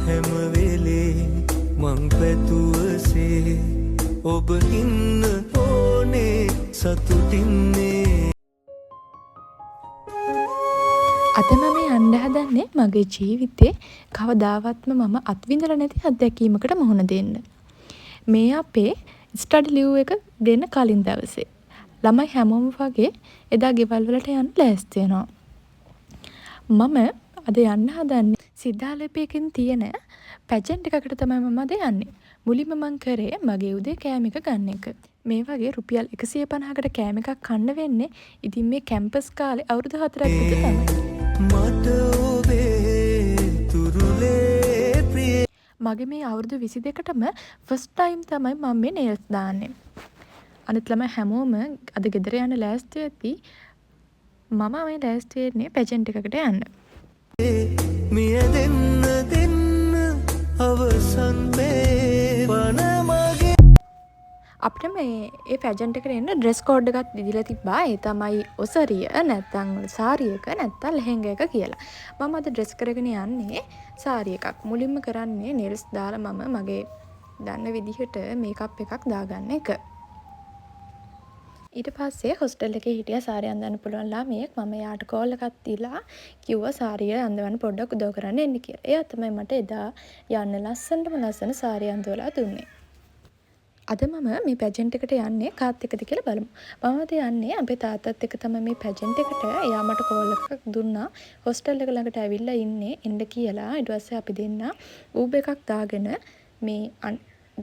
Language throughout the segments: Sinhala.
හැම වෙලේ මං පැතුවසේ ඔබ ඉන්න ඕනේ සතුටින්නේ. අද මම යන්න හදන්නේ මගේ ජීවිතේ කවදාවත්ම මම අත්විඳලා නැති අත්දැකීමකට මුහුණ දෙන්න. මේ අපේ ස්ටඩි ලිව් එක දෙන්න කලින් දවසේ. ළමයි හැමෝම වගේ එදා ගෙවල් වලට යන්න ලෑස්ති වෙනවා. මම අද යන්න හදන්නේ සිද්ධාලපයකින් තියෙන පැජන්ට් එකකට තමයි මම අද යන්නේ. මුලින්ම මං කරේ මගේ උදේ කෑම එක ගන්න එක. මේ වගේ රුපියල් 150කට කෑම එකක් කන්න වෙන්නේ ඉතින් මේ කැම්පස් කාලේ අවුරුදු 4ක් විතර තමයි. මට ඔබේ තුරුලේ ප්‍රිය මගේ මේ අවුරුදු 22ටම ෆස්ට් ටයිම් තමයි මම මේ නේල්ස් දාන්නේ. අනිත් ළමයි හැමෝම අද ගෙදර යන්න ලෑස්ති වෙද්දී මම මේ ලෑස්ති වෙන්නේ පැජන්ට් එකකට යන්න. මිය දෙන්න අවසන් මේ වන මගේ අපිට මේ පැජන්ට් එකට එන්න ඩ්‍රෙස් කෝඩ් එකක් දීලා තිබ්බා. ඒ තමයි ඔසරිය නැත්නම් සාරියක නැත්නම් ලෙහෙංගා එක කියලා. මම අද ඩ්‍රෙස් කරගෙන යන්නේ සාරිය එකක්. මුලින්ම කරන්නේ නෙල්ස් දාලා මම මගේ දන්න විදිහට මේකප් එකක් දාගන්න එක. ඊට පස්සේ හොස්ටල් එකේ හිටියා සාරිය අඳින්න පුළුවන් ළමයෙක්. මම යාට කෝල් එකක් දීලා කිව්වා සාරිය අඳවන්න පොඩ්ඩක් උදව් කරන්න එන්න කියලා. එයා තමයි මට එදා යන්න ලස්සන සාරිය අඳවලා දුන්නේ. අද මම මේ පැජන්ට් එකට යන්නේ කාත් එක්කද කියලා බලමු. මම අද යන්නේ අපේ තාත්තත් එක්ක තමයි මේ පැජන්ට් එකට. එයා මට කෝල් එකක් දුන්නා. හොස්ටල් එක ළඟට ඇවිල්ලා ඉන්නේ එන්න කියලා. ඊට පස්සේ අපි දෙන්න ඌබ් එකක් දාගෙන මේ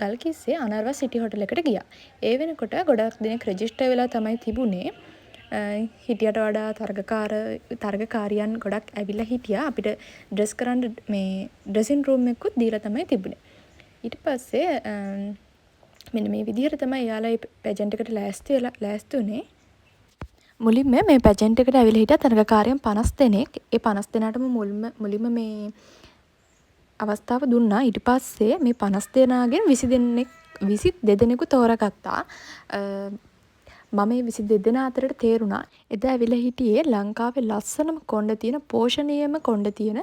ගල්කිස්සේ අනර්වා සිටි හොටල් එකට ගියා. ඒ වෙනකොට ගොඩක් දෙනෙක් රෙජිස්ටර් වෙලා තමයි තිබුණේ. හිටියට වඩා තරගකාරියන් ගොඩක් ඇවිල්ලා හිටියා. අපිට ඩ්‍රෙස් කරන්න මේ ඩ්‍රෙසින් රූම් එකකුත් දීලා තමයි තිබුණේ. ඊට පස්සේ මෙන්න මේ විදිහට තමයි යාලා පැජන්ට් එකට ලෑස්ති වුණේ. මුලින්ම මේ පැජන්ට් එකට ඇවිල්ලා හිටියා තරගකාරයන් 50 දෙනෙක්. ඒ 50 දෙනාටම මුලින්ම මේ අවස්ථාව දුන්නා. ඊට පස්සේ මේ 50 දෙනාගෙන් 22 දෙනෙකු තෝරාගත්තා. මම මේ 22 දෙනා අතරට තේරුණා එදා ඇවිල්ලා හිටියේ ලංකාවේ ලස්සනම කොණ්ඩ තියෙන පෝෂණීයම කොණ්ඩ තියෙන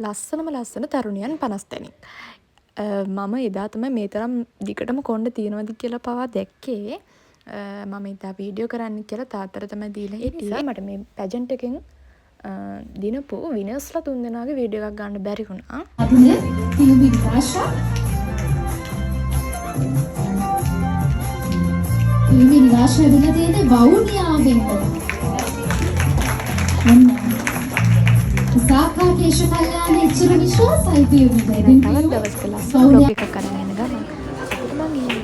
ලස්සන තරුණියන් 50 දෙනෙක්. මම එදා තමයි මේ තරම් දිගටම කොණ්ඩ තියෙනවද කියලා පවා දැක්කේ. මම එදා වීඩියෝ කරන්න කියලා තාත්තට තමයි දීලා හිටියේ. මට මේ පැජන්ට් එකෙන් දිනපු විනර්ස්ලා 3 දෙනාගේ වීඩියෝ එකක් ගන්න බැරි වුණා. අද පියුමි විනාශා වෙලා තියෙන වවුනියාවෙන් සාකා කේශ කල්යාණ ඉච්චර විශ්වාසයි පියුමි. තවත් දවසක ලස්සන ටොපික් එකක් කරගෙන යන ගමන්